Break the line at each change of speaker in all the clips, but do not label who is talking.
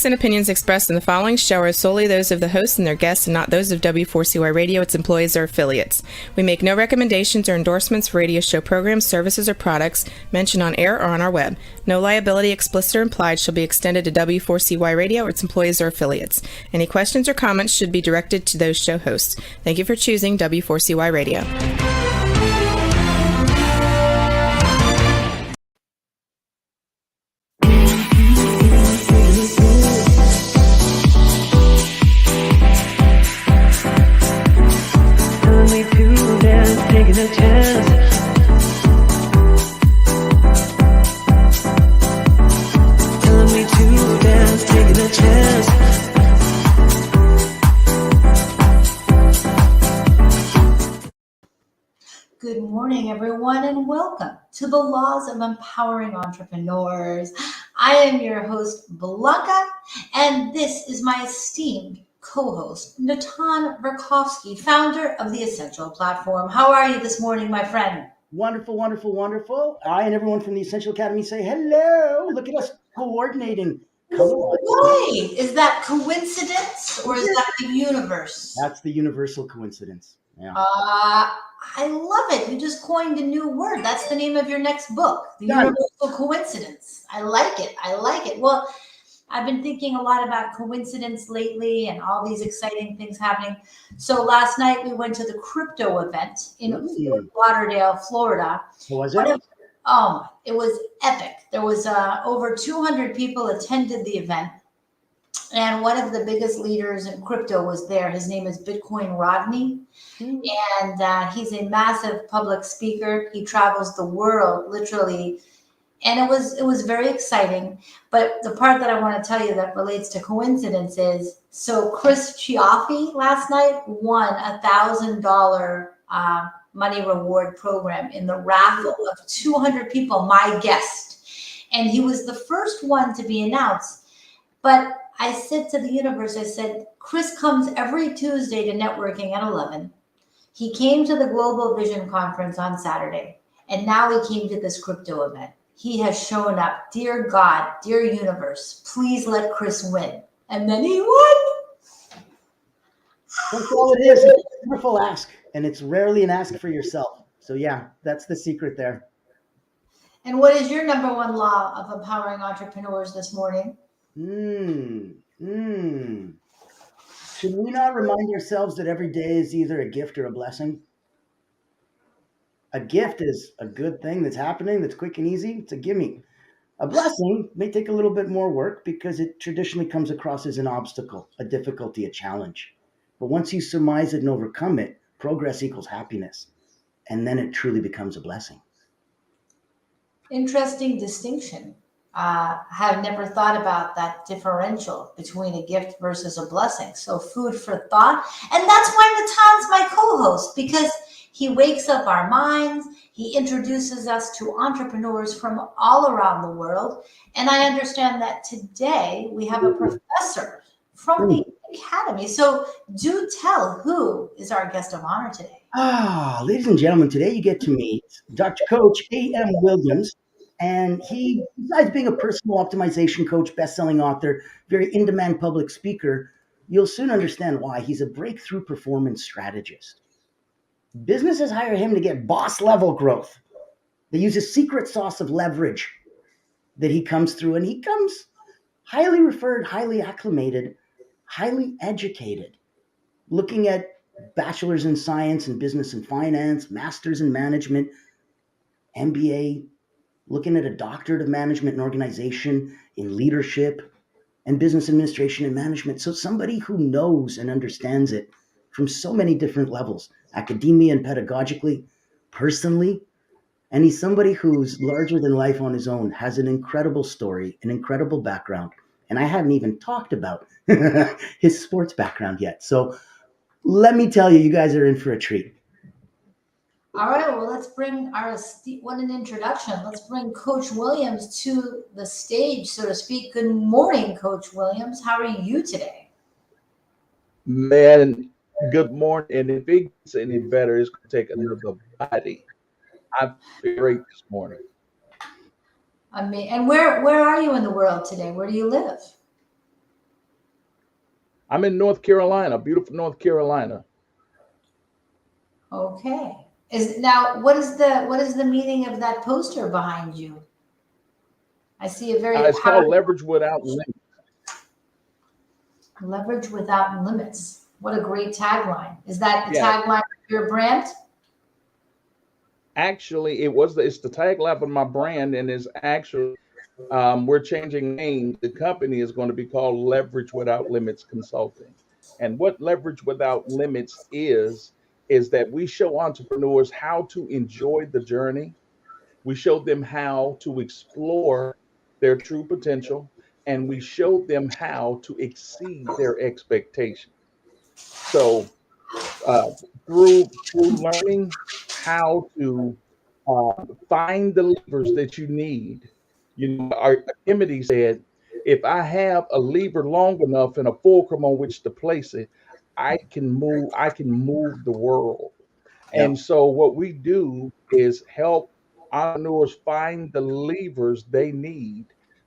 And opinions expressed in the following show are solely those of the hosts and their guests and not those of W4CY Radio, its employees, or affiliates. We make no recommendations or endorsements for radio show programs, services, or products mentioned on air or on our web. No liability, explicit or implied, shall be extended to W4CY Radio or its employees or affiliates. Any questions or comments should be directed to those show hosts. Thank you for choosing W4CY Radio.
Taking a chance. Telling me to dance, taking a chance.
Good morning, everyone, and welcome to the Laws of Empowering Entrepreneurs. I am your host, Blanca, and this is my esteemed co-host, Natan Verkovsky, founder of the Essential Platform. How are you this morning, my friend?
Wonderful, wonderful, wonderful. I and everyone from the Essential Academy say hello. Look at us coordinating.
Why? Is that coincidence or is that the universe?
That's the universal coincidence. Yeah.
I love it. You just coined a new word. That's the name of your next book, The Universal Coincidence. I like it. I like it. Well, I've been thinking a lot about coincidence lately and all these exciting things happening. So last night we went to the crypto event in Fort Lauderdale, Florida.
What was it?
It was epic. There was over 200 people attended the event. And one of the biggest leaders in crypto was there. His name is Bitcoin Rodney. And he's a massive public speaker. He travels the world, literally. And it was very exciting. But the part that I want to tell you that relates to coincidence is, so Chris Chiaffi last night won $1,000 money reward program in the raffle of 200 people, my guest. And he was the first one to be announced. But I said to the universe, I said, Chris comes every Tuesday to networking at 11. He came to the Global Vision Conference on Saturday. And now he came to this crypto event. He has shown up. Dear God, dear universe, please let Chris win. And then he won.
That's all it is. It's a wonderful ask. And it's rarely an ask for yourself. So yeah, that's the secret there.
And what is your number one law of empowering entrepreneurs this morning?
Should we not remind ourselves that every day is either a gift or a blessing? A gift is a good thing that's happening, that's quick and easy. It's a gimme. A blessing may take a little bit more work because it traditionally comes across as an obstacle, a difficulty, a challenge. But once you surmise it and overcome it, progress equals happiness. And then it truly becomes a blessing.
Interesting distinction. Have never thought about that differential between a gift versus a blessing. So food for thought. And that's why Natan's my co-host, because he wakes up our minds. He introduces us to entrepreneurs from all around the world. And I understand that today we have a professor from the Academy. So do tell, who is our guest of honor today?
Ladies and gentlemen, today you get to meet Dr. Coach A.M. Williams. And he, besides being a personal optimization coach, best-selling author, very in-demand public speaker, you'll soon understand why. He's a breakthrough performance strategist. Businesses hire him to get boss-level growth. They use a secret sauce of leverage that he comes through, and he comes highly referred, highly acclimated, highly educated, looking at bachelor's in science and business and finance, master's in management, MBA, looking at a doctorate of management and organization in leadership and business administration and management. So somebody who knows and understands it from so many different levels, academia and pedagogically, personally. And he's somebody who's larger than life on his own, has an incredible story, an incredible background. And I haven't even talked about his sports background yet. So let me tell you, you guys are in for a treat.
All right, well, let's bring what an introduction. Let's bring Coach Williams to the stage, so to speak. Good morning, Coach Williams. How are you today?
Man, good morning. And if it gets any better, it's going to take another body. I'm great this morning.
I mean, and where are you in the world today? Where do you live?
I'm in North Carolina, beautiful North Carolina.
Okay. What is the meaning of that poster behind you? I see a very
It's called
powerful
Leverage Without Limits.
leverage without limits. What a great tagline. Is that the
Yeah,
tagline of your brand?
actually, it's the tagline of my brand, and it's actually we're changing names. The company is going to be called Leverage Without Limits Consulting. And what Leverage Without Limits is that we show entrepreneurs how to enjoy the journey. We show them how to explore their true potential, and we show them how to exceed their expectations. So uh, through learning how to find the levers that you need. Our Archimedes said, if I have a lever long enough and a fulcrum on which to place it, I can move the world.
Yep.
And so what we do is help entrepreneurs find the levers they need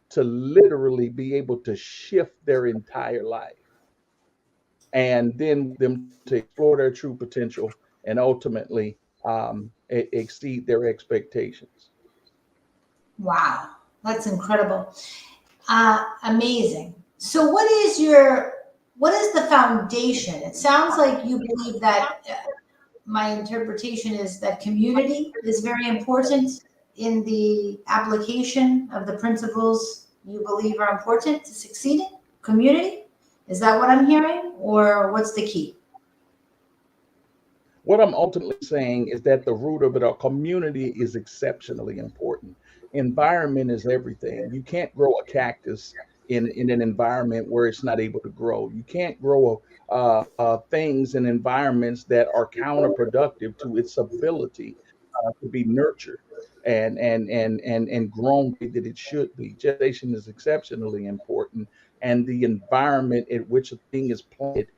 to literally be able to shift their entire life, and then them to explore their true potential and ultimately exceed their expectations.
Wow, that's incredible. Amazing. So what is the foundation? It sounds like you believe that my interpretation is that community is very important in the application of the principles you believe are important to succeeding. Community? Is that what I'm hearing? Or what's the key?
What I'm ultimately saying is that the root of it, our community is exceptionally important. Environment is everything. You can't grow a cactus in an environment where it's not able to grow. You can't grow things in environments that are counterproductive to its ability to be nurtured and grown the way that it should be. Gestation is exceptionally important, and the environment in which a thing is planted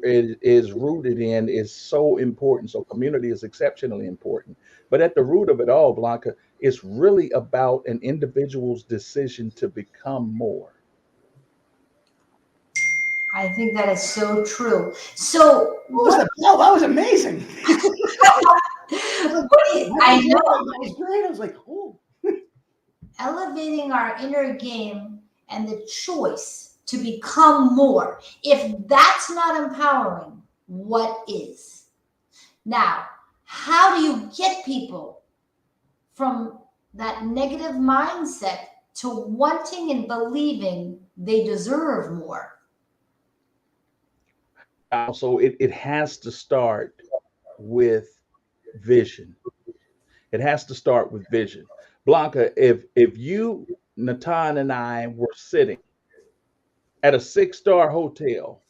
is rooted in is so important. So community is exceptionally important. But at the root of it all, Blanca, it's really about an individual's decision to become more.
I think that is so true. So what
That was amazing.
what do you, I know
That was great. I was like, oh,
elevating our inner game and the choice to become more. If that's not empowering, what is? Now, how do you get people from that negative mindset to wanting and believing they deserve more?
So it has to start with vision. It has to start with vision. Blanca, if you, Natan, and I were sitting at a six-star hotel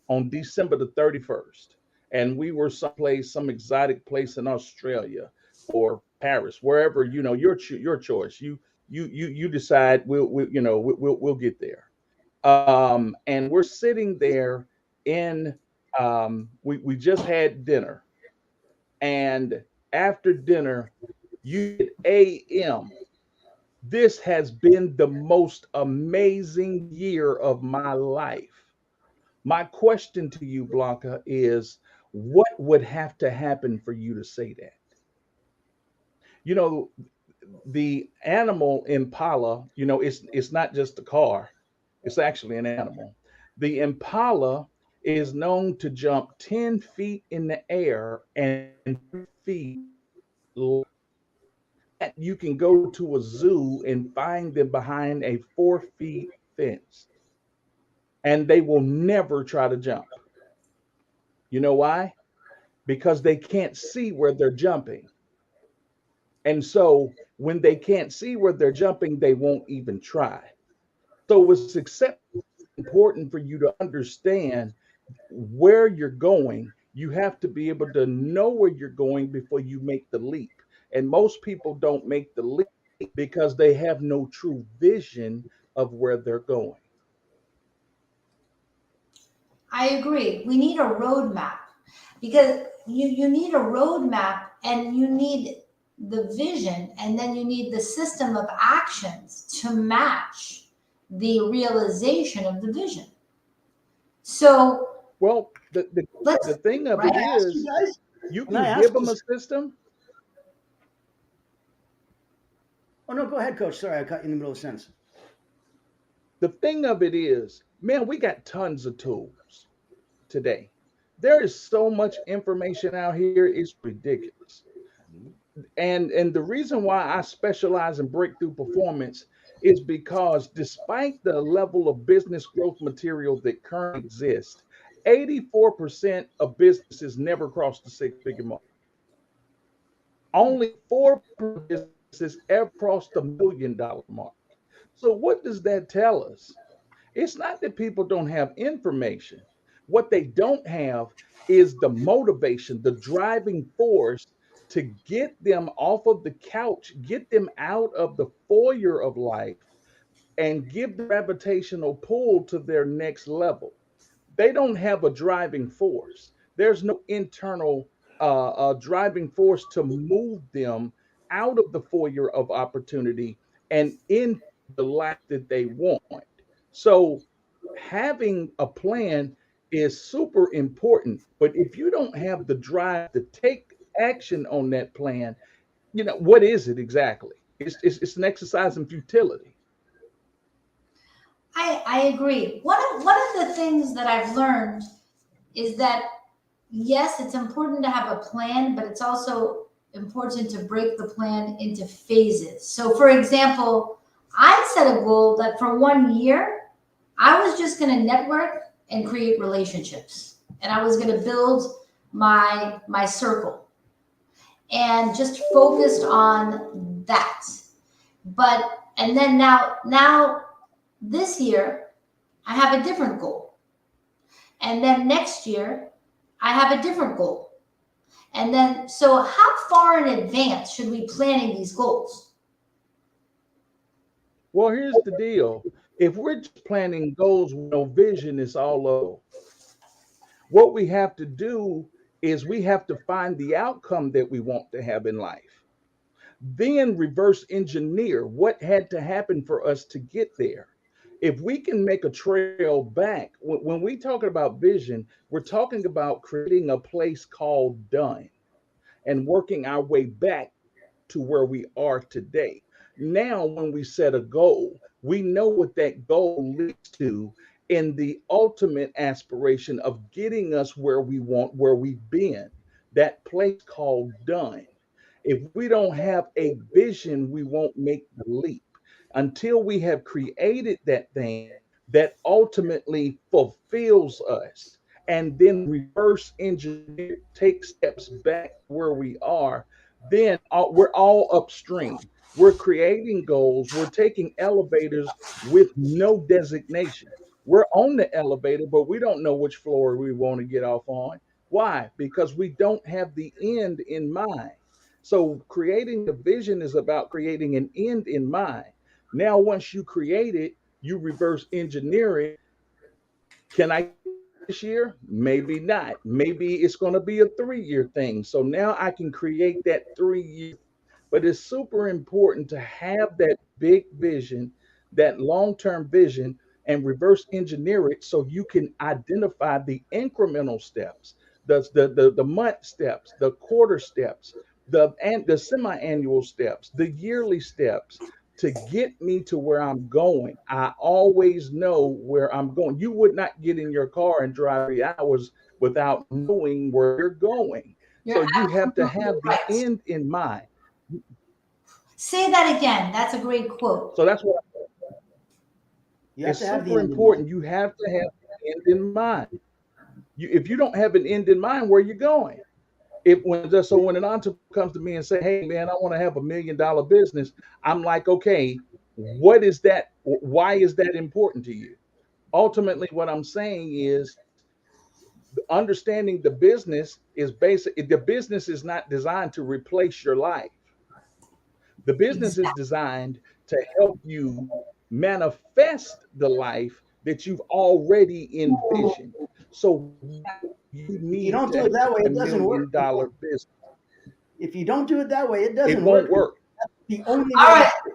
on December the 31st, and we were someplace, some exotic place in Australia or Paris, wherever, your choice. You decide. We'll get there. And we're sitting there in we just had dinner, and after dinner, you get AM. This has been the most amazing year of my life. My question to you, Blanca, is what would have to happen for you to say that? You know, the animal impala, it's not just a car, it's actually an animal. The impala is known to jump 10 feet in the air and 3 feet low. You can go to a zoo and find them behind a 4 feet fence, and they will never try to jump. You know why? Because they can't see where they're jumping. And so when they can't see where they're jumping, they won't even try. So it's except important for you to understand where you're going. You have to be able to know where you're going before you make the leap. And most people don't make the leap because they have no true vision of where they're going.
I agree. We need a roadmap because you need a roadmap and you need the vision and then you need the system of actions to match the realization of the vision. So
Well, the
let's,
thing of
right?
it
Can I ask you
is,
guys?
you
Can I
can
ask
give them
you?
a system.
Oh no, go ahead, Coach. Sorry, I cut you in the middle of a sentence.
The thing of it is, man, we got tons of tools today. There is so much information out here, it's ridiculous. And the reason why I specialize in breakthrough performance is because despite the level of business growth material that currently exists, 84% of businesses never cross the six-figure mark. Only 4% of businesses ever cross the $1 million mark. So what does that tell us? It's not that people don't have information. What they don't have is the motivation, the driving force to get them off of the couch, get them out of the foyer of life, and give the gravitational pull to their next level. They don't have a driving force. There's no internal driving force to move them out of the foyer of opportunity and into the life that they want. So, having a plan is super important. But if you don't have the drive to take action on that plan, what is it exactly? It's an exercise in futility.
I agree. One of the things that I've learned is that yes, it's important to have a plan, but it's also important to break the plan into phases. So, for example, I set a goal that for 1 year, I was just going to network and create relationships, and I was going to build my circle, and just focused on that. But and then now this year, I have a different goal, and then next year, I have a different goal. And then, so how far in advance should we planning these goals?
Well, here's the deal. If we're just planning goals with no vision, it's all low. What we have to do is we have to find the outcome that we want to have in life. Then reverse engineer what had to happen for us to get there. If we can make a trail back, when we talking about vision, we're talking about creating a place called done and working our way back to where we are today. Now, when we set a goal, we know what that goal leads to in the ultimate aspiration of getting us where we want, where we've been, that place called done. If we don't have a vision, we won't make the leap until we have created that thing that ultimately fulfills us and then reverse engineer, take steps back where we are, then we're all upstream. We're creating goals. We're taking elevators with no designation. We're on the elevator, but we don't know which floor we want to get off on. Why? Because we don't have the end in mind. So creating the vision is about creating an end in mind. Now, once you create it, you reverse engineer it. Can I get there this year? Maybe not. Maybe it's going to be a 3 year thing. So now I can create that 3 year. But it's super important to have that big vision, that long term vision, and reverse engineer it so you can identify the incremental steps, the month steps, the quarter steps, the semi-annual steps, the yearly steps to get me to where I'm going. I always know where I'm going. You would not get in your car and drive 3 hours without knowing where you're going.
You're
So you have to
absolutely
have the
right.
end in mind.
Say that again. That's a great quote.
So that's what
You have
it's
to have the
super
end in mind.
important. You have to have the end in mind. If you don't have an end in mind, where you going? If when an entrepreneur comes to me and say, "Hey man, I want to have $1 million business," I'm like, "Okay, what is that? Why is that important to you?" Ultimately, what I'm saying is understanding the business is basic. The business is not designed to replace your life. The business is
Exactly.
designed to help you manifest the life that you've already envisioned. So you
If you
need
don't
to
do
have
it that way,
a
it doesn't work.
$1 million business.
If you don't do it that way, it
It
doesn't
won't
work.
work.
That's the only
All
way to.
right.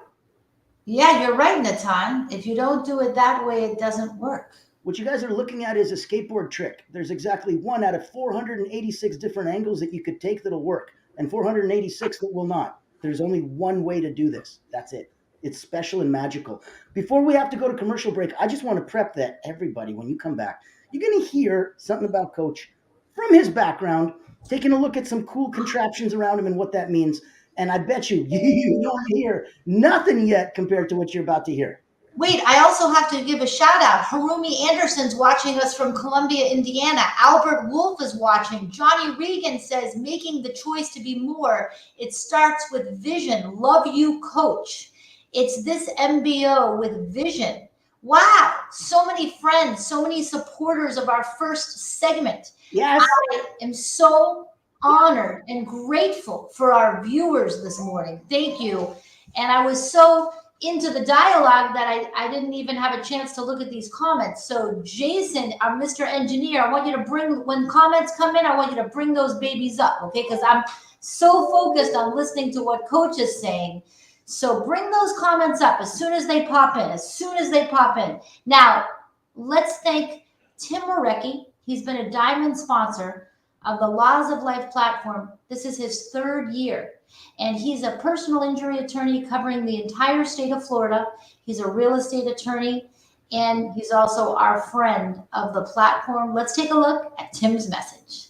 Yeah, you're right, Natan. If you don't do it that way, it doesn't work.
What you guys are looking at is a skateboard trick. There's exactly one out of 486 different angles that you could take that'll work, and 486 that will not. There's only one way to do this. That's it. It's special and magical. Before we have to go to commercial break, I just want to prep that everybody, when you come back, you're going to hear something about Coach from his background, taking a look at some cool contraptions around him and what that means. And I bet you, you don't hear nothing yet compared to what you're about to hear.
Wait, I also have to give a shout out. Harumi Anderson's watching us from Columbia, Indiana. Albert Wolf is watching. Johnny Regan says, making the choice to be more. It starts with vision. Love you, Coach. It's this MBO with vision. Wow, so many friends, so many supporters of our first segment.
Yes.
I am so honored and grateful for our viewers this morning. Thank you. And I was so into the dialogue that I didn't even have a chance to look at these comments. So Jason, our Mr. Engineer, I want you to bring, when comments come in, I want you to bring those babies up, okay? Because I'm so focused on listening to what Coach is saying. So bring those comments up as soon as they pop in, Now, let's thank Tim Morecki. He's been a diamond sponsor of the Laws of Life platform. This is his 3rd year. And he's a personal injury attorney covering the entire state of Florida. He's a real estate attorney, and he's also our friend of the platform. Let's take a look at Tim's message.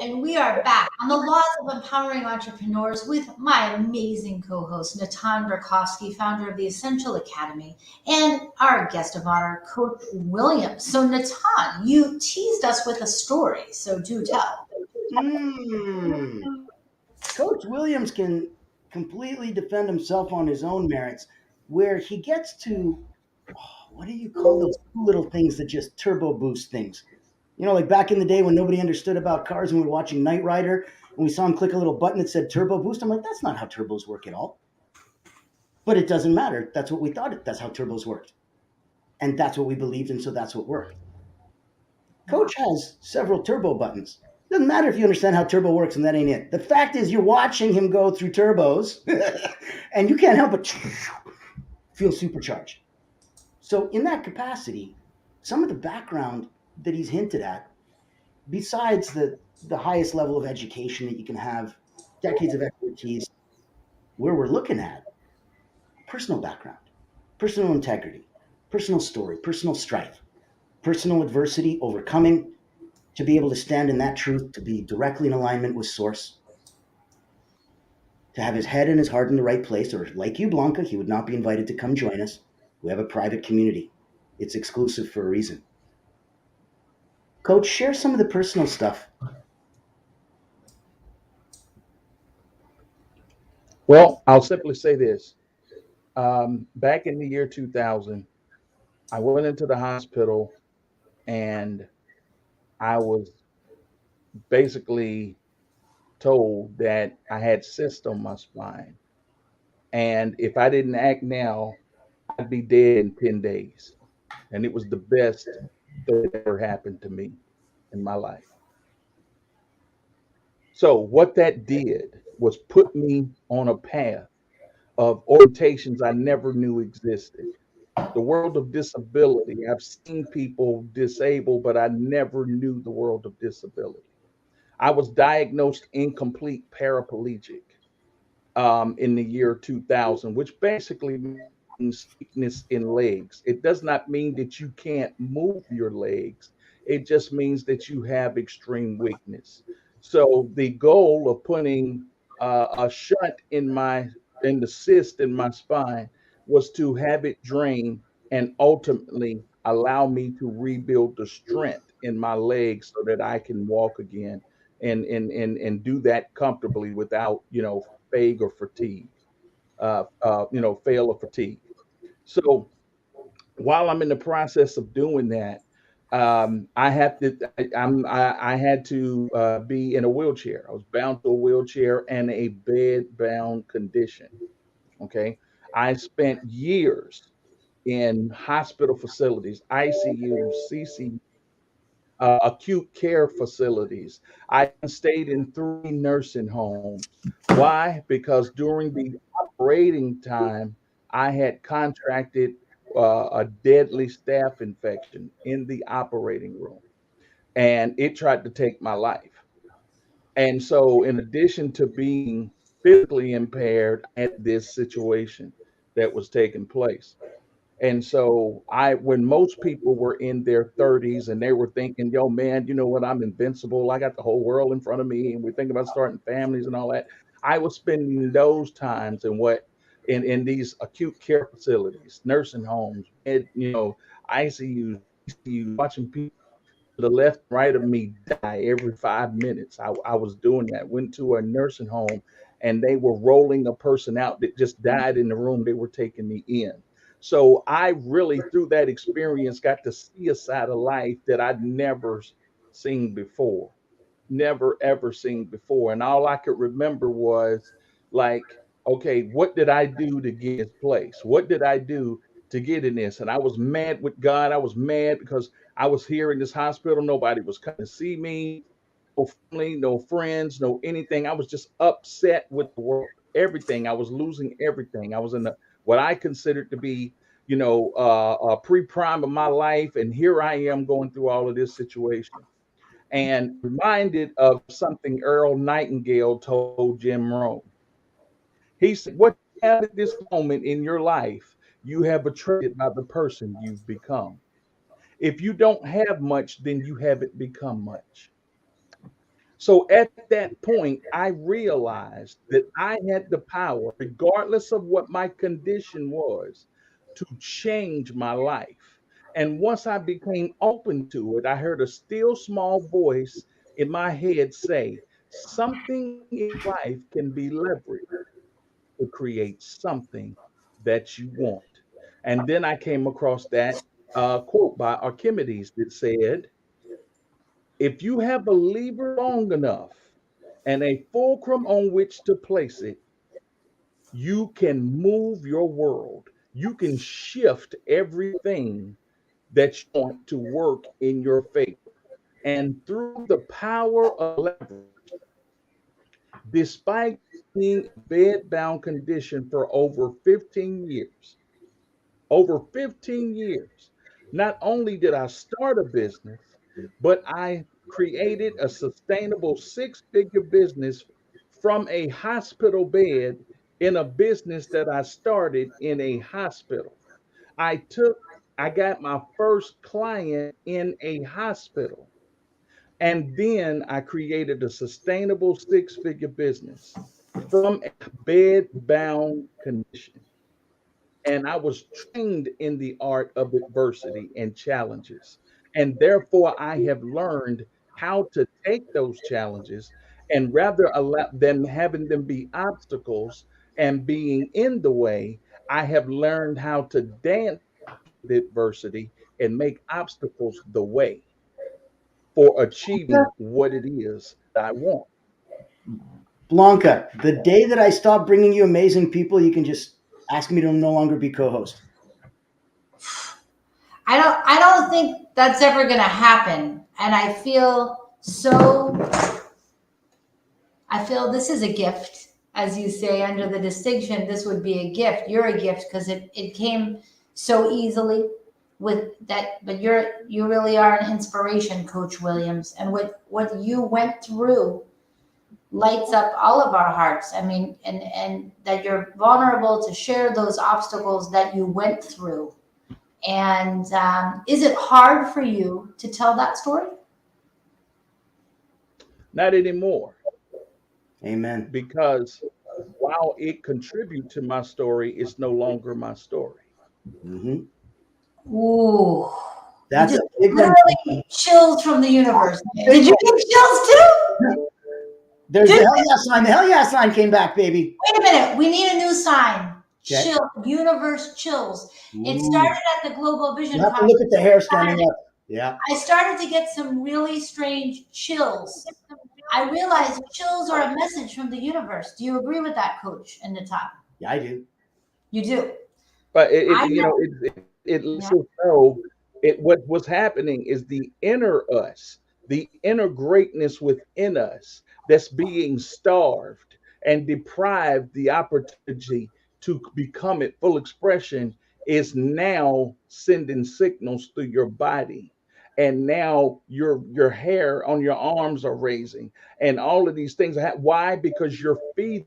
And we are back on the Laws of Empowering Entrepreneurs with my amazing co-host, Natan Berkowski, founder of the Essential Academy, and our guest of honor, Coach Williams. So Natan, you teased us with a story, so do tell.
Coach Williams can completely defend himself on his own merits, where he gets to, what do you call those little things that just turbo boost things? You know, like back in the day when nobody understood about cars and we were watching Knight Rider and we saw him click a little button that said turbo boost. I'm like, that's not how turbos work at all. But it doesn't matter. That's what we thought. That's how turbos worked. And that's what we believed in, so that's what worked. Coach has several turbo buttons. Doesn't matter if you understand how turbo works, and that ain't it. The fact is you're watching him go through turbos and you can't help but feel supercharged. So in that capacity, some of the background that he's hinted at, besides the highest level of education that you can have, decades of expertise, where we're looking at personal background, personal integrity, personal story, personal strife, personal adversity, overcoming, to be able to stand in that truth, to be directly in alignment with source, to have his head and his heart in the right place, or like you, Blanca, he would not be invited to come join us. We have a private community. It's exclusive for a reason. Coach, share some of the personal stuff.
Well, I'll simply say this. Back in the year 2000, I went into the hospital and I was basically told that I had cyst on my spine. And if I didn't act now, I'd be dead in 10 days. And it was the best that ever happened to me in my life. So, what that did was put me on a path of orientations I never knew existed. The world of disability. I've seen people disabled, but I never knew the world of disability. I was diagnosed incomplete paraplegic in the year 2000, which basically means weakness in legs. It does not mean that you can't move your legs. It just means that you have extreme weakness. So the goal of putting a shunt in the cyst in my spine was to have it drain and ultimately allow me to rebuild the strength in my legs so that I can walk again and do that comfortably without fatigue or fatigue, fail or fatigue. So while I'm in the process of doing that, I had to be in a wheelchair. I was bound to a wheelchair and a bed bound condition. Okay. I spent years in hospital facilities, ICU, CC, acute care facilities. I stayed in 3 nursing homes. Why? Because during the operating time, I had contracted a deadly staph infection in the operating room, and it tried to take my life. And so, in addition to being physically impaired, I had this situation that was taking place. And so when most people were in their 30s and they were thinking, yo, man, you know what? I'm invincible. I got the whole world in front of me. And we think about starting families and all that. I was spending those times in these acute care facilities, nursing homes, ICUs, watching people to the left and right of me die every 5 minutes. I was doing that. Went to a nursing home and they were rolling a person out that just died in the room they were taking me in. So I really, through that experience, got to see a side of life that I'd never seen before, never ever seen before. And all I could remember was like, okay, what did I do to get this place? What did I do to get in this? And I was mad with God. I was mad because I was here in this hospital. Nobody was coming to see me, no family, no friends, no anything. I was just upset with the world, everything. I was losing everything. I was in what I considered to be, a pre-prime of my life. And here I am going through all of this situation and reminded of something Earl Nightingale told Jim Rohn. He said, what you have at this moment in your life, you have attracted by the person you've become. If you don't have much, then you haven't become much. So at that point, I realized that I had the power, regardless of what my condition was, to change my life. And once I became open to it, I heard a still small voice in my head say, something in life can be leveraged to create something that you want. And then I came across that quote by Archimedes that said, if you have a lever long enough and a fulcrum on which to place it, you can move your world. You can shift everything that you want to work in your favor. And through the power of leverage, despite being a bed-bound condition for over 15 years, not only did I start a business, but I created a sustainable 6-figure business from a hospital bed in a business that I started in a hospital. I took, I got my first client in a hospital. And then I created a sustainable 6-figure business from a bed bound condition. And I was trained in the art of adversity and challenges. And therefore, I have learned how to take those challenges and rather allow them having them be obstacles and being in the way. I have learned how to dance with adversity and make obstacles the way for achieving what it is that I want.
Blanca, the day that I stop bringing you amazing people, you can just ask me to no longer be co-host.
I don't think that's ever going to happen. And I feel this is a gift, as you say, under the distinction, this would be a gift. You're a gift because it came so easily with that, but you really are an inspiration, Coach Williams. And what you went through lights up all of our hearts. I mean, and that you're vulnerable to share those obstacles that you went through. And is it hard for you to tell that story?
Not anymore,
Amen.
because while it contributes to my story, it's no longer my story.
Hmm.
Ooh, you
That's a
just
big one.
literally chills from the universe. Did you get chills too?
There's the hell yeah sign. The hell yeah sign came back, baby.
Wait a minute. We need a new sign.
Okay.
Chill, universe chills. It
Ooh.
started at the Global Vision
You have to
Conference.
look at the hair standing up. Yeah.
I started to get some really strange chills. I realized chills are a message from the universe. Do you agree with that, Coach and Natan?
Yeah, I do.
You do.
But
I
you know,
know.
it lets
Yeah.
us know what's happening is the inner us, the inner greatness within us that's being starved and deprived the opportunity to become its full expression is now sending signals through your body. And now your hair on your arms are raising, and all of these things. Why? Because you're feeding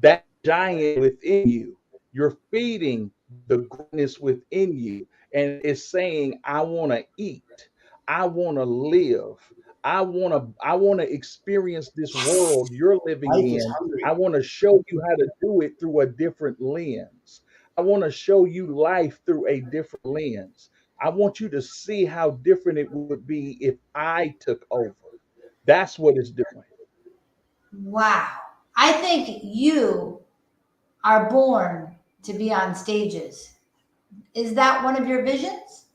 that giant within you. You're feeding the greatness within you. And it's saying, I want to eat. I want to live. I want to experience this world you're living
Life is
in. I
hungry.
want to show you how to do it through a different lens. I want to show you life through a different lens. I want you to see how different it would be if I took over. That's what it's doing.
Wow. I think you are born to be on stages. Is that one of your visions?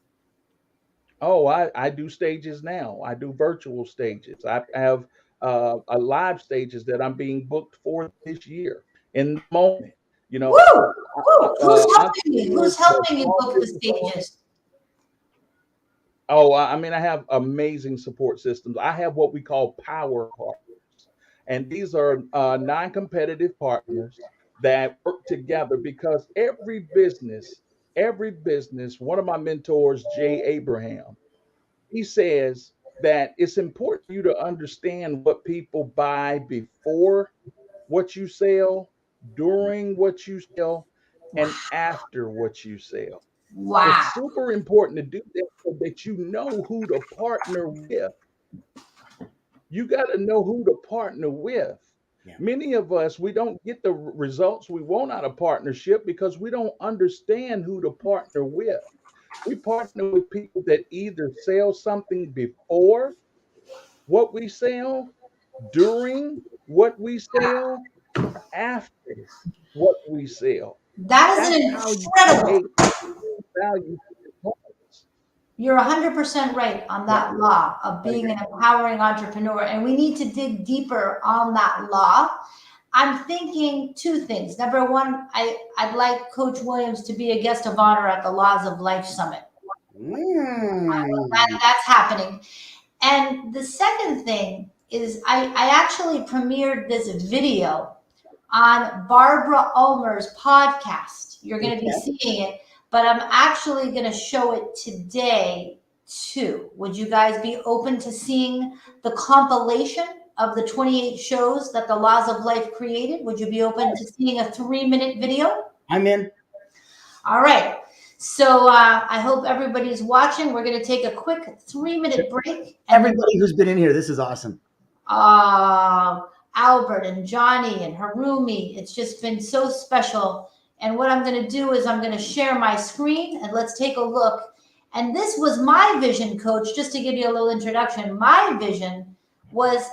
Oh, I do stages now. I do virtual stages. I have a live stages that I'm being booked for this year in the moment. You know,
Woo! Woo! Who's helping you?
entrepreneurs,
Who's helping you
small
book the
business owners.
stages?
Oh, I mean, I have amazing support systems. I have what we call power partners, and these are non-competitive partners that work together because every business. One of my mentors, Jay Abraham, he says that it's important for you to understand what people buy before what you sell, during what you sell, and after what you sell.
Wow.
It's super important to do that so that you know who to partner with. You got to know who to partner with.
Yeah.
Many of us, we don't get the results we want out of partnership because we don't understand who to partner with. We partner with people that either sell something before what we sell, during what we sell, or after what we sell.
That is
That's
an
how you
incredible.
create value for your clients.
You're 100% right on
Yeah,
that law of
I
being
agree.
an empowering entrepreneur. And we need to dig deeper on that law. I'm thinking two things. Number one, I'd like Coach Williams to be a guest of honor at the Laws of Life Summit.
Mm.
That's happening. And the second thing is I actually premiered this video on Barbara Ulmer's podcast. You're going to be
Okay.
seeing it, but I'm actually going to show it today too. Would you guys be open to seeing the compilation of the 28 shows that the Laws of Life created? Would you be open to seeing a 3-minute video?
I'm in.
All right. So I hope everybody's watching. We're going to take a quick 3-minute break, and then
Everybody who's been in here, this is awesome.
uh, Albert and Johnny and Harumi. It's just been so special. And what I'm going to do is I'm going to share my screen and let's take a look. And this was my vision, Coach, just to give you a little introduction. My vision was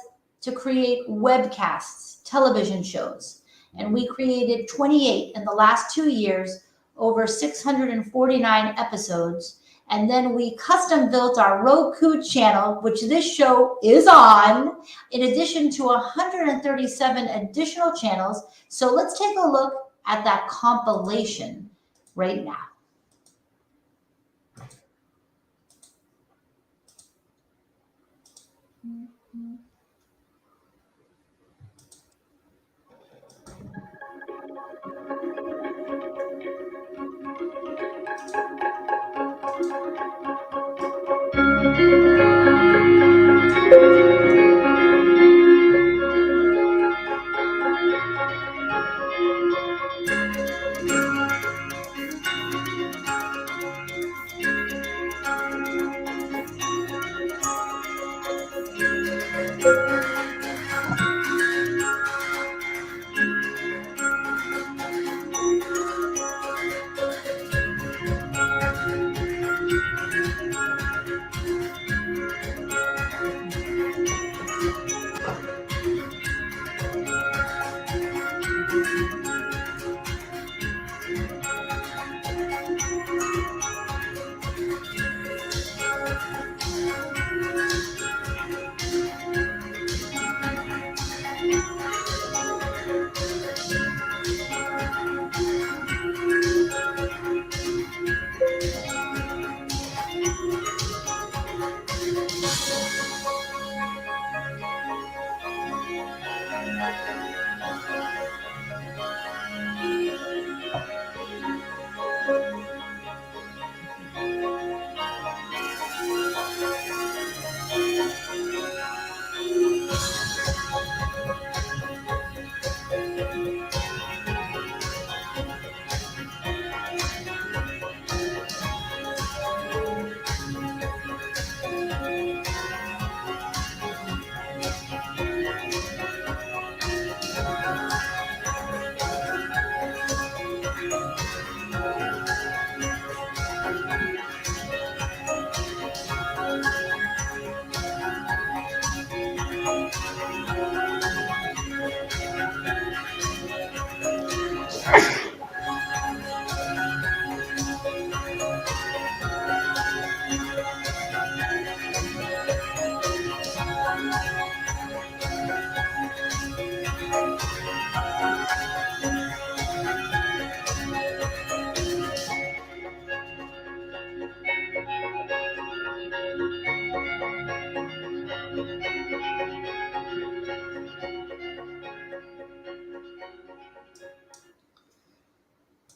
to create webcasts, television shows. And we created 28 in the last 2 years, over 649 episodes. And then we custom built our Roku channel, which this show is on, in addition to 137 additional channels. So let's take a look at that compilation right now.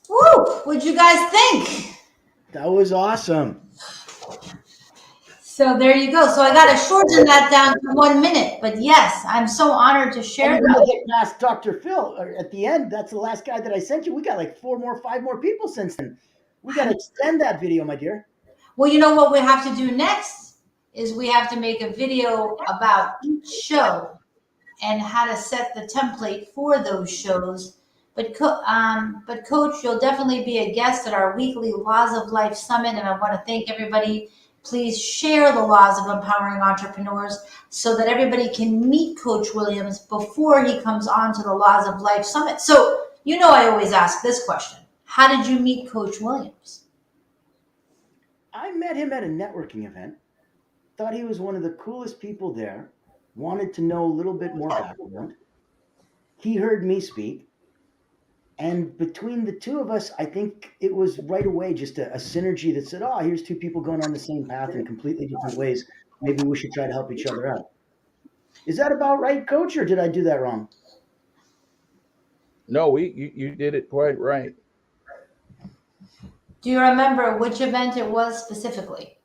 Woo! What'd you guys think?
That was awesome.
So there you go. So I got to shorten that down to 1 minute. But yes, I'm so honored to
And
share
you gotta
that.
get past Dr. Phil at the end. That's the last guy that I sent you. We got like 5 more people since then. We got to extend that video, my dear.
Well, you know what we have to do next is we have to make a video about each show and how to set the template for those shows. But Coach, you'll definitely be a guest at our weekly Laws of Life Summit, and I want to thank everybody. Please share the laws of empowering entrepreneurs so that everybody can meet Coach Williams before he comes on to the Laws of Life Summit. So, I always ask this question: how did you meet Coach Williams?
I met him at a networking event. Thought he was one of the coolest people there. Wanted to know a little bit more background. He heard me speak. And between the two of us, I think it was right away just a synergy that said, oh, here's two people going on the same path in completely different ways. Maybe we should try to help each other out. Is that about right, Coach, or did I do that wrong?
No, you did it quite right.
Do you remember which event it was specifically?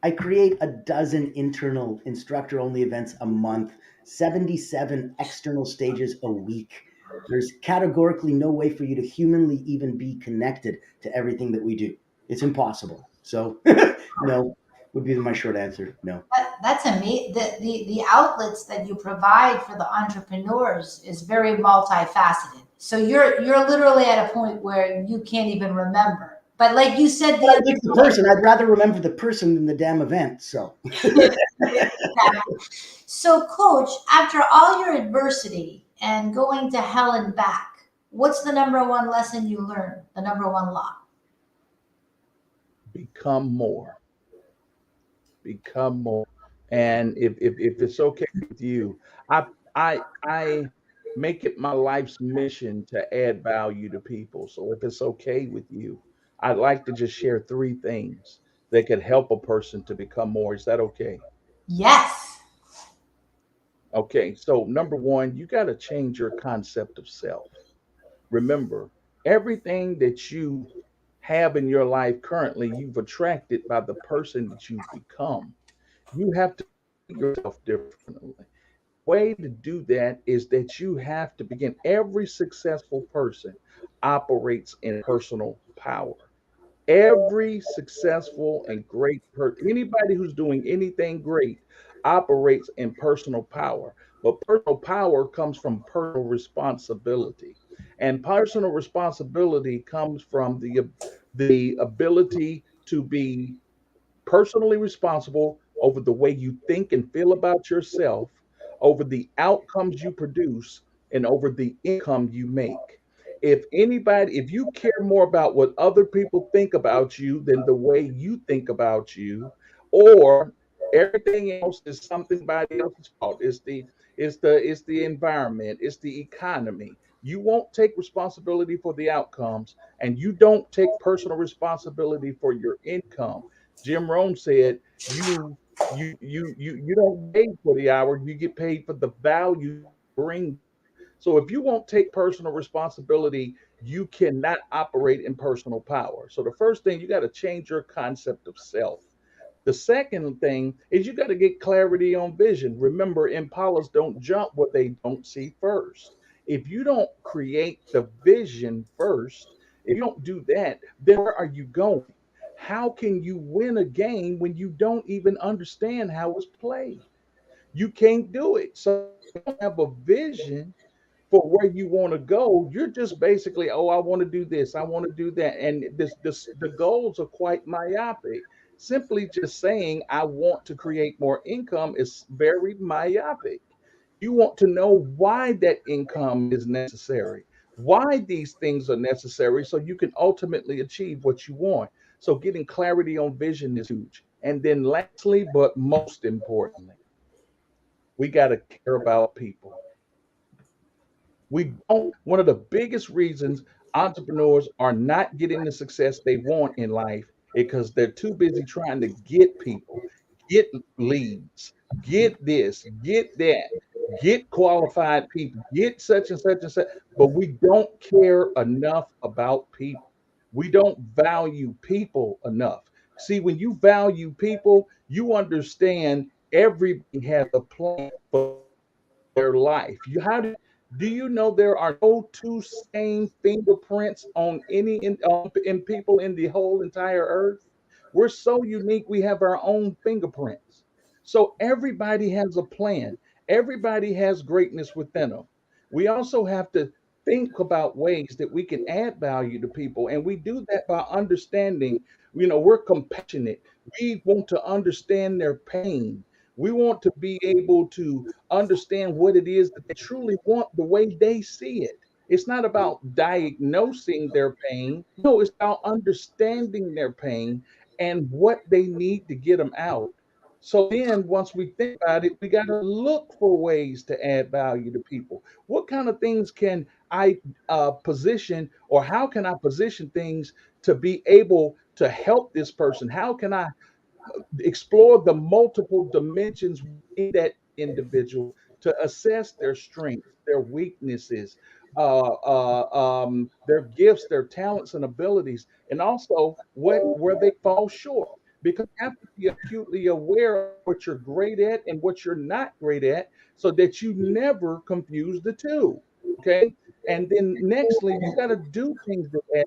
I create a dozen internal instructor only events a month, 77 external stages a week. There's categorically no way for you to humanly even be connected to everything that we do. It's impossible. So, no, would be my short answer. No.
That's amazing. The outlets that you provide for the entrepreneurs is very multifaceted. So you're literally at a point where you can't even remember. But like you said,
But I think the person, I'd rather remember the person than the damn event. So,
So, Coach, after all your adversity and going to hell and back, what's the number one lesson you learned? The number one law?
Become more. Become more. And if it's okay with you, I make it my life's mission to add value to people. So if it's okay with you, I'd like to just share three things that could help a person to become more. Is that okay?
Yes.
Okay. So number one, you got to change your concept of self. Remember, everything that you have in your life currently, you've attracted by the person that you've become. You have to see yourself differently. Way to do that is that you have to begin. Every successful person operates in personal power. Every successful and great person, anybody who's doing anything great, operates in personal power. But personal power comes from personal responsibility. And personal responsibility comes from the ability to be personally responsible over the way you think and feel about yourself, over the outcomes you produce, and over the income you make. If you care more about what other people think about you than the way you think about you, or everything else is somebody else's fault, it's the environment, it's the economy. You won't take responsibility for the outcomes, and you don't take personal responsibility for your income. Jim Rome said, "You don't get paid for the hour. You get paid for the value bring. So if you won't take personal responsibility, you cannot operate in personal power. So the first thing, you got to change your concept of self. The second thing is you got to get clarity on vision. Remember, impalas don't jump what they don't see first. If you don't create the vision first, if you don't do that, then where are you going? How can you win a game when you don't even understand how it's played? You can't do it. So if you don't have a vision for where you want to go. You're just basically, oh, I want to do this, I want to do that, and this the goals are quite myopic. Simply just saying I want to create more income is very myopic. You want to know why that income is necessary, why these things are necessary, so you can ultimately achieve what you want. So getting clarity on vision is huge. And then lastly, but most importantly, we got to care about people. We don't, one of the biggest reasons entrepreneurs are not getting the success they want in life is because they're too busy trying to get people, get leads, get this, get that, get qualified people, get such and such and such. But we don't care enough about people. We don't value people enough. See, when you value people, you understand everybody has a plan for their life. You how do you know there are no two same fingerprints on any in people in the whole entire earth? We're so unique. We have our own fingerprints. So everybody has a plan. Everybody has greatness within them. We also have to think about ways that we can add value to people, and we do that by understanding. We're compassionate. We want to understand their pain. We want to be able to understand what it is that they truly want the way they see it. It's not about diagnosing their pain. No, it's about understanding their pain and what they need to get them out. So then, once we think about it, we got to look for ways to add value to people. What kind of things can I position, or how can I position things to be able to help this person? How can I explore the multiple dimensions in that individual to assess their strengths, their weaknesses, their gifts, their talents and abilities, and also where they fall short. Because you have to be acutely aware of what you're great at and what you're not great at, so that you never confuse the two. Okay. And then nextly, you got to do things that add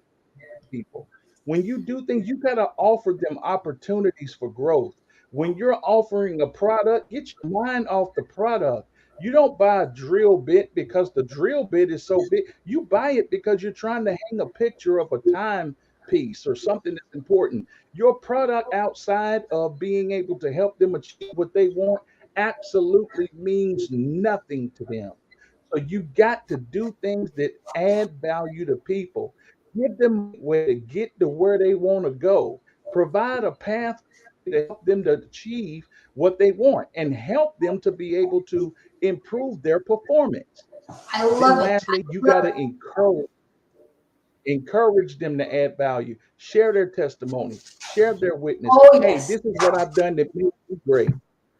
people. When you do things, you got to offer them opportunities for growth. When you're offering a product, get your mind off the product. You don't buy a drill bit because the drill bit is so big. You buy it because you're trying to hang a picture of a timepiece or something that's important. Your product, outside of being able to help them achieve what they want, absolutely means nothing to them. So you got to do things that add value to people. Give them a way to get to where they want to go. Provide a path to help them to achieve what they want and help them to be able to improve their performance.
I
Then
love it.
lastly, you
I
got
love
to
it.
encourage them to add value, share their testimony, share their witness.
Oh,
Hey,
yes.
this is what I've done that made me great.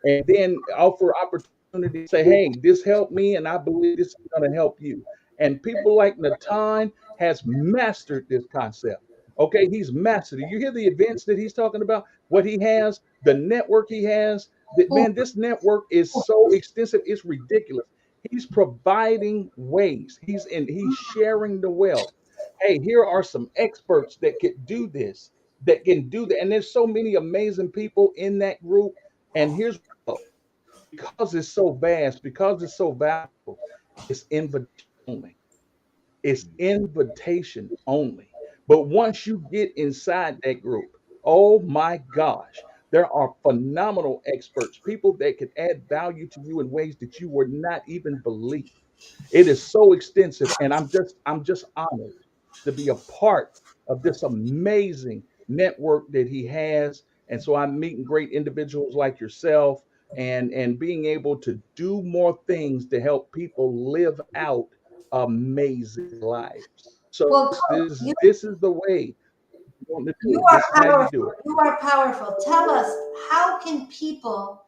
And then offer opportunity to say, hey, this helped me and I believe this is going to help you. And people like Natan has mastered this concept. Okay, he's mastered it. You hear the events that he's talking about, what he has, the network he has. That
Ooh,
man, this network is so extensive, it's ridiculous. He's providing ways. He's sharing the wealth. Hey, here are some experts that could do this, that can do that. And there's so many amazing people in that group. And here's because it's so vast, because it's so valuable, it's invitation only. It's invitation only. But once you get inside that group, oh my gosh, there are phenomenal experts, people that can add value to you in ways that you would not even believe. It is so extensive, and I'm just honored to be a part of this amazing network that he has. And so I'm meeting great individuals like yourself, and being able to do more things to help people live out amazing lives. So
well, Coach,
this is the way you want to do
you
it.
are
This is how you do
powerful.
it.
You are powerful. Tell us, how can people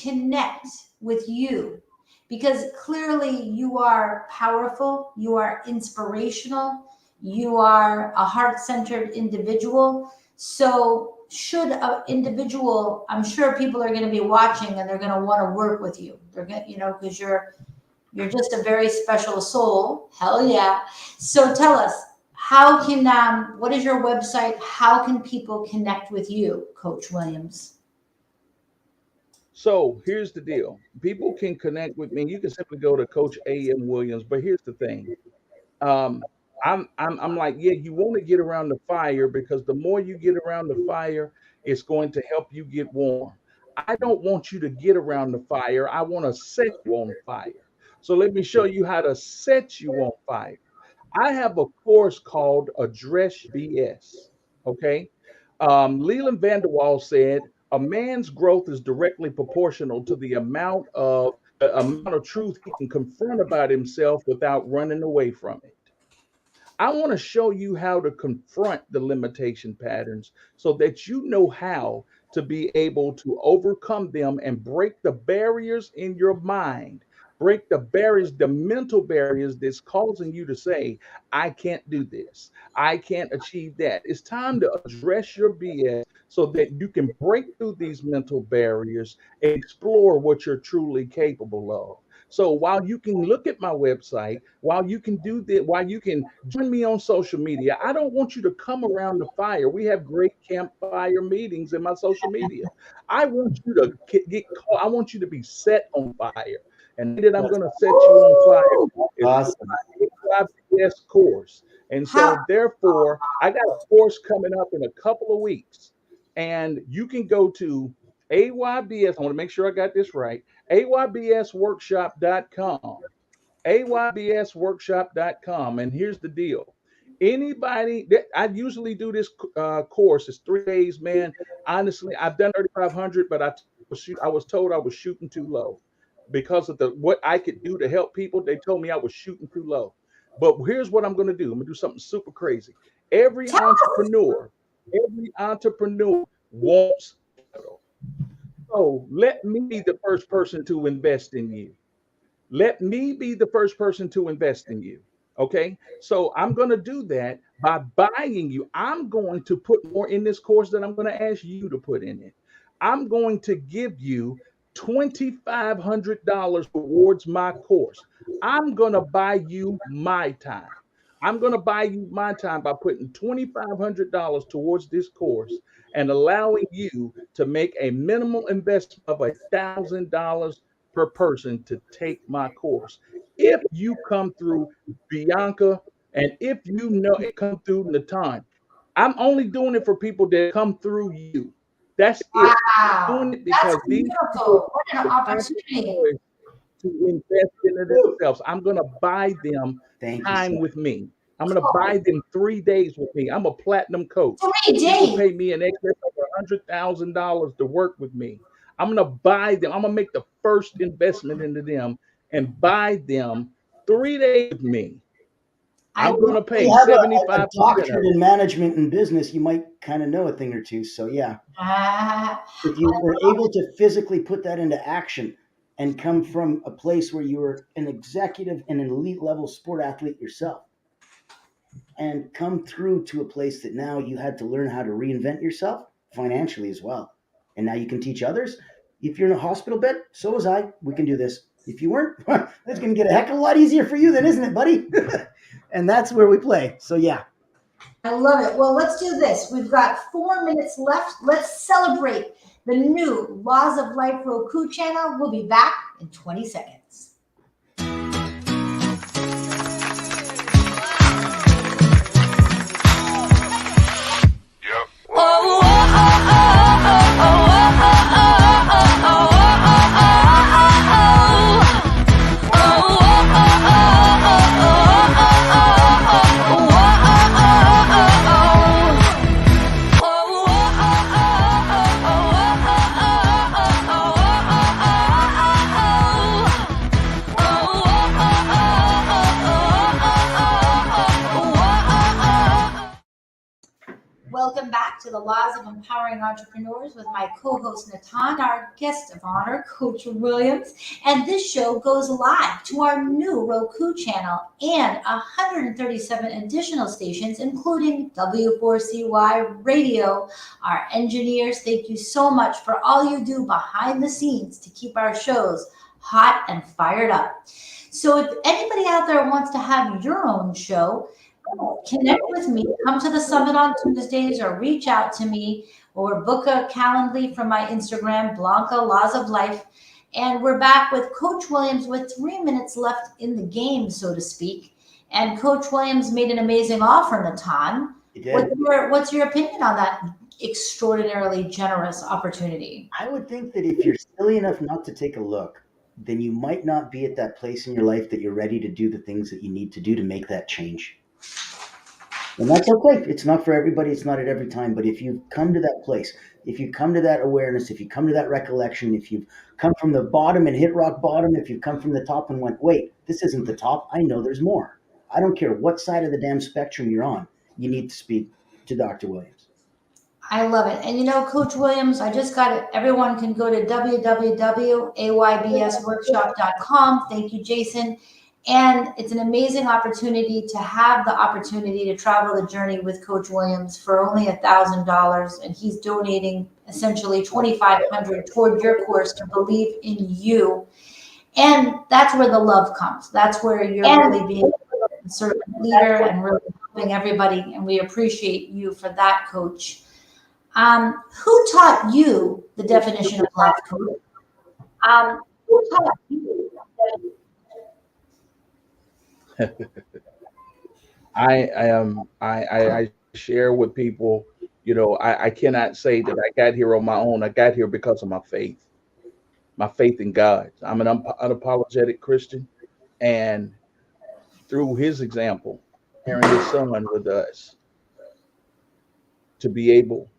connect with you because clearly you are powerful, you are inspirational, you are a heart-centered individual. So should an individual, I'm sure people are going to be watching and they're going to want to work with you. They're going, because you're just a very special soul. Hell yeah. So tell us, how can what is your website? How can people connect with you, Coach Williams?
So here's the deal. People can connect with me. You can simply go to Coach A.M Williams, but here's the thing. Um, I'm like, yeah, you want to get around the fire because the more you get around the fire, it's going to help you get warm. I don't want you to get around the fire. I want to set you on fire. So let me show you how to set you on fire. I have a course called Address BS. Okay. Leland Vanderwall said a man's growth is directly proportional to the amount of truth he can confront about himself without running away from it. I want to show you how to confront the limitation patterns so that you know how to be able to overcome them and break the barriers in your mind, break the barriers, the mental barriers that's causing you to say, I can't do this, I can't achieve that. It's time to address your BS so that you can break through these mental barriers and explore what you're truly capable of. So while you can look at my website, while you can do that, while you can join me on social media, I don't want you to come around the fire. We have great campfire meetings in my social media. I want you to get caught. I want you to be set on fire. And that I'm
That's
going to set you on fire is
awesome.
my AYBS course. And
How?
so therefore, I got a course coming up in a couple of weeks. And you can go to AYBS. I want to make sure I got this right. AYBSworkshop.com. AYBSworkshop.com. And here's the deal. Anybody that I usually do this course, it's 3 days, man. Honestly, I've done 3,500, but I was told I was shooting too low because of what I could do to help people. They told me I was shooting too low. But here's what I'm going to do. I'm going to do something super crazy. Every
Tell us.
entrepreneur wants capital. So let me be the first person to invest in you. Let me be the first person to invest in you. Okay. So I'm going to do that by buying you. I'm going to put more in this course than I'm going to ask you to put in it. I'm going to give you $2,500 towards my course. I'm going to buy you my time. I'm going to buy you my time by putting $2,500 towards this course and allowing you to make a minimal investment of $1,000 per person to take my course. If you come through Bianca and if you know it come through Natan, I'm only doing it for people that come through you. That's it. I'm doing
Wow.
it
That's
because these
beautiful.
people
What an
have the
opportunity.
choice to invest in it themselves. I'm going to buy them
Thank you,
time
sir.
with me. I'm going to buy them 3 days with me. I'm a platinum coach.
3
People
days.
pay me an excess of $100,000 to work with me. I'm going to buy them. I'm going to make the first investment into them and buy them 3 days with me.
I
I'm going to
love
pay
You have a
75% of
doctorate
it.
in management and business, you might kind of know a thing or two. So yeah,
Ah,
if you were able to physically put that into action and come from a place where you were an executive and an elite level sport athlete yourself and come through to a place that now you had to learn how to reinvent yourself financially as well. And now you can teach others. If you're in a hospital bed, so was I. We can do this. If you weren't, it's going to get a heck of a lot easier for you then, isn't it, buddy? And that's where we play. So yeah.
I love it. Well, let's do this. We've got 4 minutes left. Let's celebrate the new Laws of Life Roku channel. We'll be back in 20 seconds. the Laws of Empowering Entrepreneurs with my co-host Natan, our guest of honor, Coach Williams. And this show goes live to our new Roku channel and 137 additional stations, including W4CY Radio. Our engineers, thank you so much for all you do behind the scenes to keep our shows hot and fired up. So if anybody out there wants to have your own show, connect with me, come to the summit on Tuesdays, or reach out to me, or book a Calendly from my Instagram, Blanca Laws of Life. And we're back with Coach Williams with 3 minutes left in the game, so to speak. And Coach Williams made an amazing offer, Natan.
He did.
What's your opinion on that extraordinarily generous opportunity?
I would think that if you're silly enough not to take a look, then you might not be at that place in your life that you're ready to do the things that you need to do to make that change. And that's okay. It's not for everybody. It's not at every time. But if you've come to that place, if you come to that awareness, if you come to that recollection, if you've come from the bottom and hit rock bottom, if you've come from the top and went, wait, this isn't the top. I know there's more. I don't care what side of the damn spectrum you're on. You need to speak to Dr. Williams.
I love it. And Coach Williams, I just got it. Everyone can go to www.aybsworkshop.com. Thank you, Jason. And it's an amazing opportunity to have the opportunity to travel the journey with Coach Williams for only $1,000. And he's donating essentially $2,500 toward your course to believe in you. And that's where the love comes. That's where you're really being a servant leader and really helping everybody. And we appreciate you for that, Coach. Who taught you the definition of love, Coach? Who taught you?
I share with people, I cannot say that I got here on my own. I got here because of my faith in God. I'm an unapologetic Christian, and through his example, sharing his son with us, to be able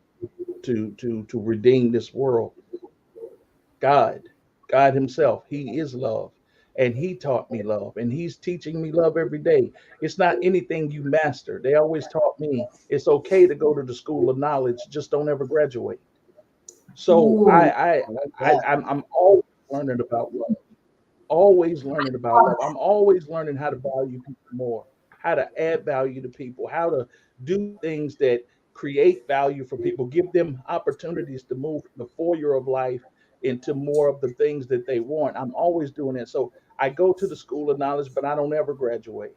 to redeem this world. God himself, he is love. And he taught me love, and he's teaching me love every day. It's not anything you master. They always taught me it's okay to go to the school of knowledge, just don't ever graduate. So I'm always learning about love. Always learning about love. I'm always learning how to value people more, how to add value to people, how to do things that create value for people, give them opportunities to move from the foyer of life into more of the things that they want. I'm always doing it. So I go to the school of knowledge, but I don't ever graduate.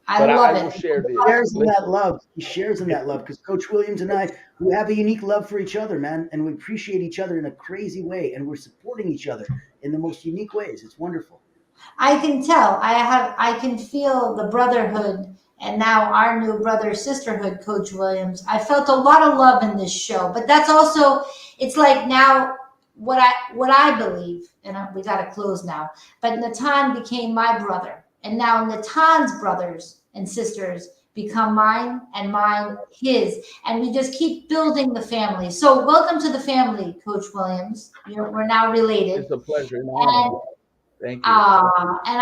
I love
will share this.
He shares in that love. He shares in that love because Coach Williams and I, we have a unique love for each other, man, and we appreciate each other in a crazy way, and we're supporting each other in the most unique ways. It's wonderful.
I can tell. I can feel the brotherhood, and now our new brother sisterhood, Coach Williams. I felt a lot of love in this show, but that's also, it's like now what I believe, and we got to close now, but Natan became my brother, and now Natan's brothers and sisters become mine, and mine his, and we just keep building the family. So welcome to the family, Coach Williams. We're now related.
It's a pleasure. Thank you.
And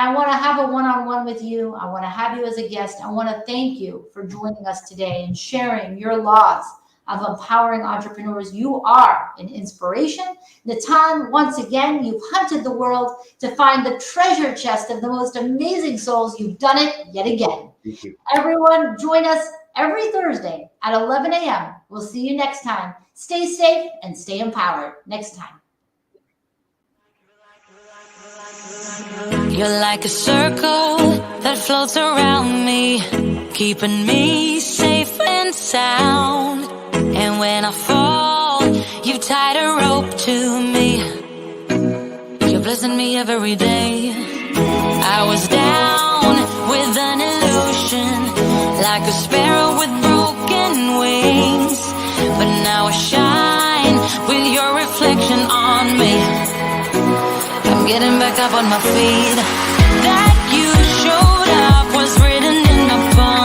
I want to have a one-on-one with you. I want to have you as a guest. I want to thank you for joining us today and sharing your laws of empowering entrepreneurs. You are an inspiration. Natan, once again, you've hunted the world to find the treasure chest of the most amazing souls. You've done it yet again.
Thank you.
Everyone, join us every Thursday at 11 a.m. We'll see you next time. Stay safe and stay empowered. Next time.
You're like a circle that floats around me, keeping me safe and sound. And when I fall, you tied a rope to me. You're blessing me every day. I was down with an illusion, like a sparrow with broken wings. But now I shine with your reflection on me. I'm getting back up on my feet.